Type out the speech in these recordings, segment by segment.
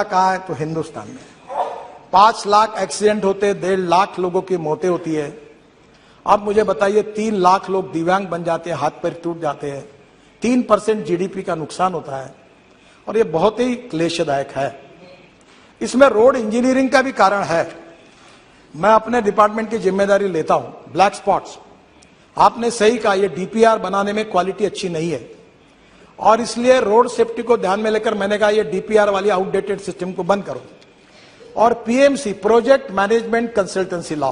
कहा है तो हिंदुस्तान में 5 लाख एक्सीडेंट होते, 1.5 लाख लोगों की मौतें होती है। अब मुझे बताइए 3 लाख लोग दिव्यांग बन जाते हैं, हाथ पैर टूट जाते हैं, 3% जीडीपी का नुकसान होता है और ये बहुत ही क्लेशदायक है। इसमें रोड इंजीनियरिंग का भी कारण है। मैं अपने डिपार्टमेंट की जिम्मेदारी लेता हूं। ब्लैक स्पॉट्स, आपने सही कहा, ये डीपीआर बनाने में क्वालिटी अच्छी नहीं है और इसलिए रोड सेफ्टी को ध्यान में लेकर मैंने कहा ये डीपीआर वाली आउटडेटेड सिस्टम को बंद करो और PMC, project management consultancy law,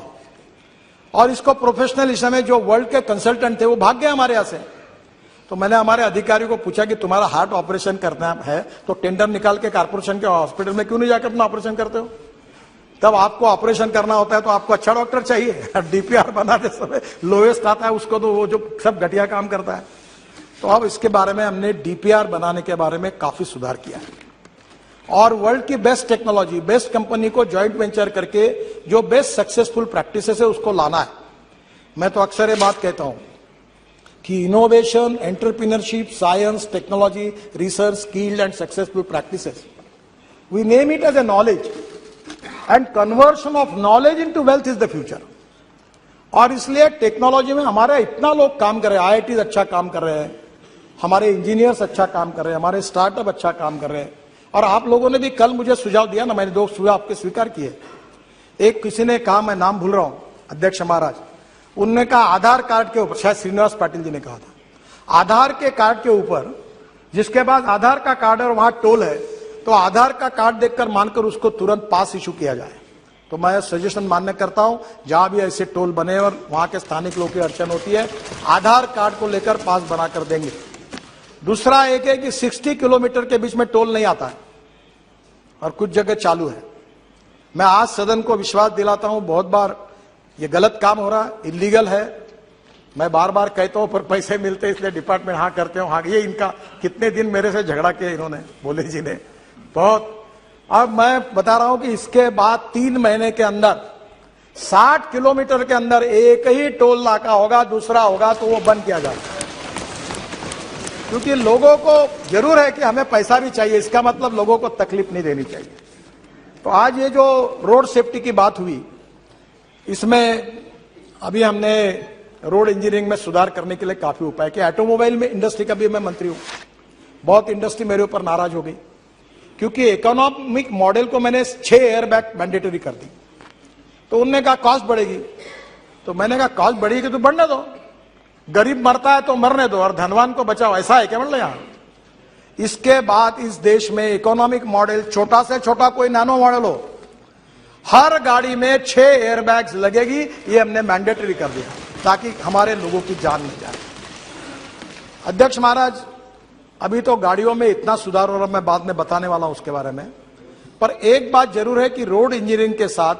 और इसको प्रोफेशनल में जो वर्ल्ड के कंसल्टेंट थे वो भाग गए हमारे यहां से। तो मैंने हमारे अधिकारियों को पूछा कि तुम्हारा हार्ट ऑपरेशन करना है तो टेंडर निकाल के कारपोरेशन के हॉस्पिटल में क्यों नहीं जाकर अपना ऑपरेशन करते हो? तब आपको ऑपरेशन करना होता है तो आपको अच्छा डॉक्टर चाहिए। डीपीआर बनाते समय लोएस्ट आता है उसको, तो वो जो सब घटिया काम करता है। तो अब इसके बारे में हमने डीपीआर बनाने के बारे में काफी सुधार किया है और वर्ल्ड की बेस्ट टेक्नोलॉजी, बेस्ट कंपनी को ज्वाइंट वेंचर करके जो बेस्ट सक्सेसफुल प्रैक्टिसेस है उसको लाना है। मैं तो अक्सर ये बात कहता हूं कि innovation, entrepreneurship, science, technology, research, skilled and successful practices, we name it as a knowledge and conversion of knowledge into wealth is the future. और इसलिए टेक्नोलॉजी में हमारे इतना लोग काम कर रहे हैं, आईआईटी अच्छा काम कर रहे हैं, हमारे इंजीनियर्स अच्छा काम कर रहे हैं, हमारे स्टार्टअप अच्छा काम कर रहे हैं। और आप लोगों ने भी कल मुझे सुझाव दिया ना, मैंने 2 सुझाव आपके स्वीकार किए। एक किसी ने कहा, मैं नाम भूल रहा हूं, अध्यक्ष महाराज, उन्होंने कहा आधार कार्ड के ऊपर, शायद श्रीनिवास पाटिल जी ने कहा था, आधार के कार्ड के ऊपर, जिसके बाद आधार का कार्ड और वहां टोल है तो आधार का कार्ड देखकर मानकर उसको तुरंत पास इशू किया जाए। तो मैं सजेशन मान्य करता हूं, जहां भी ऐसे टोल बने और वहां के स्थानिक लोगों की अड़चन होती है, आधार कार्ड को लेकर पास बनाकर देंगे। दूसरा एक है कि 60 किलोमीटर के बीच में टोल नहीं आता है और कुछ जगह चालू है। मैं आज सदन को विश्वास दिलाता हूं, बहुत बार ये गलत काम हो रहा है, इलीगल है। मैं बार बार कहता हूं पर पैसे मिलते इसलिए डिपार्टमेंट हाँ करते हो, हाँ। ये इनका कितने दिन मेरे से झगड़ा किया इन्होंने, बोले जी ने बहुत। अब मैं बता रहा हूं कि इसके बाद 3 महीने के अंदर 60 किलोमीटर के अंदर एक ही टोल नाका होगा, दूसरा होगा तो वो बंद किया जाएगा। क्योंकि लोगों को जरूर है कि हमें पैसा भी चाहिए, इसका मतलब लोगों को तकलीफ नहीं देनी चाहिए। तो आज ये जो रोड सेफ्टी की बात हुई, इसमें अभी हमने रोड इंजीनियरिंग में सुधार करने के लिए काफी उपाय किया। ऑटोमोबाइल में इंडस्ट्री का भी मैं मंत्री हूं, बहुत इंडस्ट्री मेरे ऊपर नाराज हो गई क्योंकि इकोनॉमिक मॉडल को मैंने 6 एयरबैग मैंडेटरी कर दी। तो उन्होंने कहा कॉस्ट बढ़ेगी, तो मैंने कहा कॉस्ट बढ़ेगी तो बढ़ने दो, गरीब मरता है तो मरने दो और धनवान को बचाओ, ऐसा है क्या मतलब यहां? इसके बाद इस देश में इकोनॉमिक मॉडल, छोटा से छोटा कोई नैनो मॉडल हो, हर गाड़ी में 6 एयरबैग्स लगेगी, ये हमने मैंडेटरी कर दिया ताकि हमारे लोगों की जान नहीं जाए। अध्यक्ष महाराज, अभी तो गाड़ियों में इतना सुधार हो रहा, मैं बाद में बताने वाला हूं उसके बारे में, पर एक बात जरूर है कि रोड इंजीनियरिंग के साथ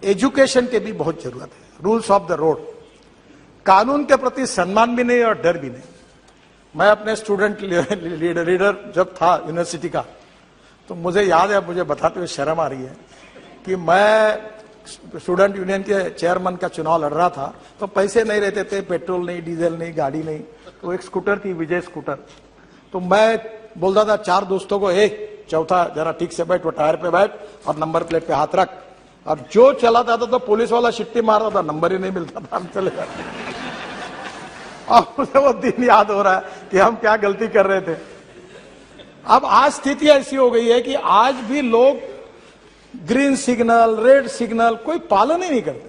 एजुकेशन की भी बहुत जरूरत है। रूल्स ऑफ द रोड, कानून के प्रति सम्मान भी नहीं और डर भी नहीं। मैं अपने स्टूडेंट लीडर जब था यूनिवर्सिटी का, तो मुझे याद है, मुझे बताते हुए शर्म आ रही है कि मैं स्टूडेंट यूनियन के चेयरमैन का चुनाव लड़ रहा था, तो पैसे नहीं रहते थे, पेट्रोल नहीं, डीजल नहीं, गाड़ी नहीं, तो एक स्कूटर थी, विजय स्कूटर। तो मैं बोलता था 4 दोस्तों को, चौथा जरा ठीक से बैठ, वो टायर पे बैठ और नंबर प्लेट पे हाथ रख। और जो चलाता था तो पुलिस वाला शिट्टी मार रहा था, नंबर ही नहीं मिलता था, हम चले जाते। अब मुझे वो दिन याद हो रहा है कि हम क्या गलती कर रहे थे। अब आज स्थिति ऐसी हो गई है कि आज भी लोग ग्रीन सिग्नल, रेड सिग्नल कोई पालन ही नहीं करते।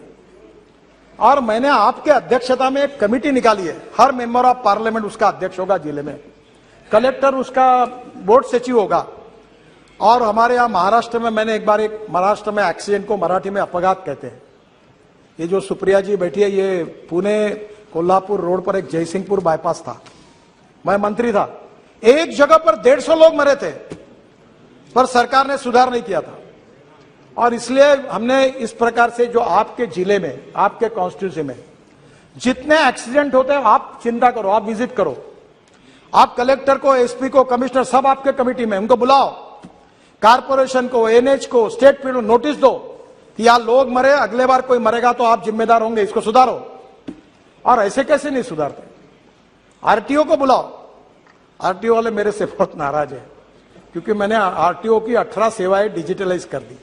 और मैंने आपके अध्यक्षता में एक कमेटी निकाली है, हर मेंबर ऑफ पार्लियामेंट उसका अध्यक्ष होगा जिले में, कलेक्टर उसका बोर्ड सचिव होगा। और हमारे यहां महाराष्ट्र में, मैंने एक बार महाराष्ट्र में एक्सीडेंट को मराठी में अपघात कहते हैं, ये जो सुप्रिया जी बैठी है, ये पुणे कोल्हापुर रोड पर एक जयसिंहपुर बाईपास था, मैं मंत्री था, एक जगह पर 150 लोग मरे थे, पर सरकार ने सुधार नहीं किया था। और इसलिए हमने इस प्रकार से, जो आपके जिले में, आपके कॉन्स्टिट्यूंसी में जितने एक्सीडेंट होते हैं, आप चिंता करो, आप विजिट करो, आप कलेक्टर को, एसपी को, कमिश्नर, सब आपके कमेटी में, उनको बुलाओ, कारपोरेशन को, एनएच को, स्टेट फील्ड नोटिस दो कि यहां लोग मरे, अगले बार कोई मरेगा तो आप जिम्मेदार होंगे, इसको सुधारो। और ऐसे कैसे नहीं सुधारते? आरटीओ को बुलाओ, आरटीओ वाले मेरे से बहुत नाराज है क्योंकि मैंने आरटीओ की 18 सेवाएं डिजिटलाइज कर दी,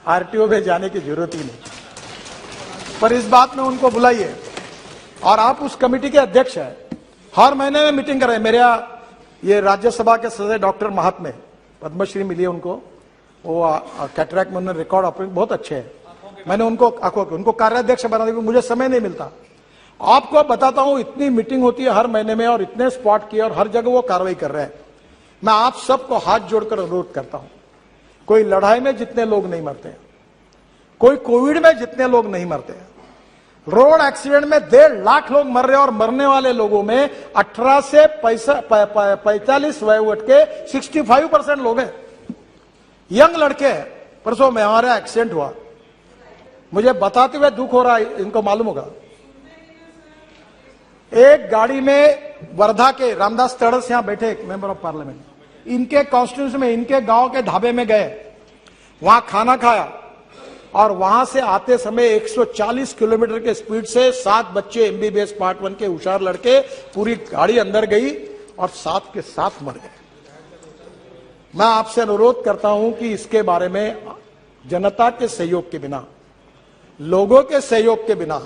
आरटीओ में जाने की जरूरत ही नहीं। पर इस बात में उनको बुलाइए, और आप उस कमेटी के अध्यक्ष हैं, हर महीने में मीटिंग कर रहे हैं। मेरे ये राज्यसभा के सदस्य डॉक्टर महात्मे, पद्मश्री मिली है उनको, वो कैटरैक्ट में उन्होंने रिकॉर्ड ऑपरेशन बहुत अच्छे हैं। मैंने उनको कार्याध्यक्ष बना दिया, मुझे समय नहीं मिलता। आपको बताता हूं, इतनी मीटिंग होती है हर महीने में, और इतने स्पॉट किए, और हर जगह वो कार्रवाई कर रहे हैं। मैं आप सबको हाथ जोड़कर अनुरोध करता हूं, कोई लड़ाई में जितने लोग नहीं मरते, कोई कोविड में जितने लोग नहीं मरते, रोड एक्सीडेंट में 1.5 लाख लोग मर रहे हैं, और मरने वाले लोगों में 18 से 45 वयोवर्ष के 65% लोग हैं, यंग लड़के हैं। परसों में हमारा एक्सीडेंट हुआ, मुझे बताते हुए दुख हो रहा है, इनको मालूम होगा। एक गाड़ी में वर्धा के रामदास तड़स यहां बैठे, एक मेंबर ऑफ पार्लियामेंट, इनके कॉन्स्टिट्यूंसी में, इनके गांव के ढाबे में गए, वहां खाना खाया, और वहां से आते समय 140 किलोमीटर के स्पीड से 7 बच्चे एमबीबीएस पार्ट 1 के होशियार लड़के, पूरी गाड़ी अंदर गई और 7 के 7 मर गए। मैं आपसे अनुरोध करता हूं कि इसके बारे में जनता के सहयोग के बिना, लोगों के सहयोग के बिना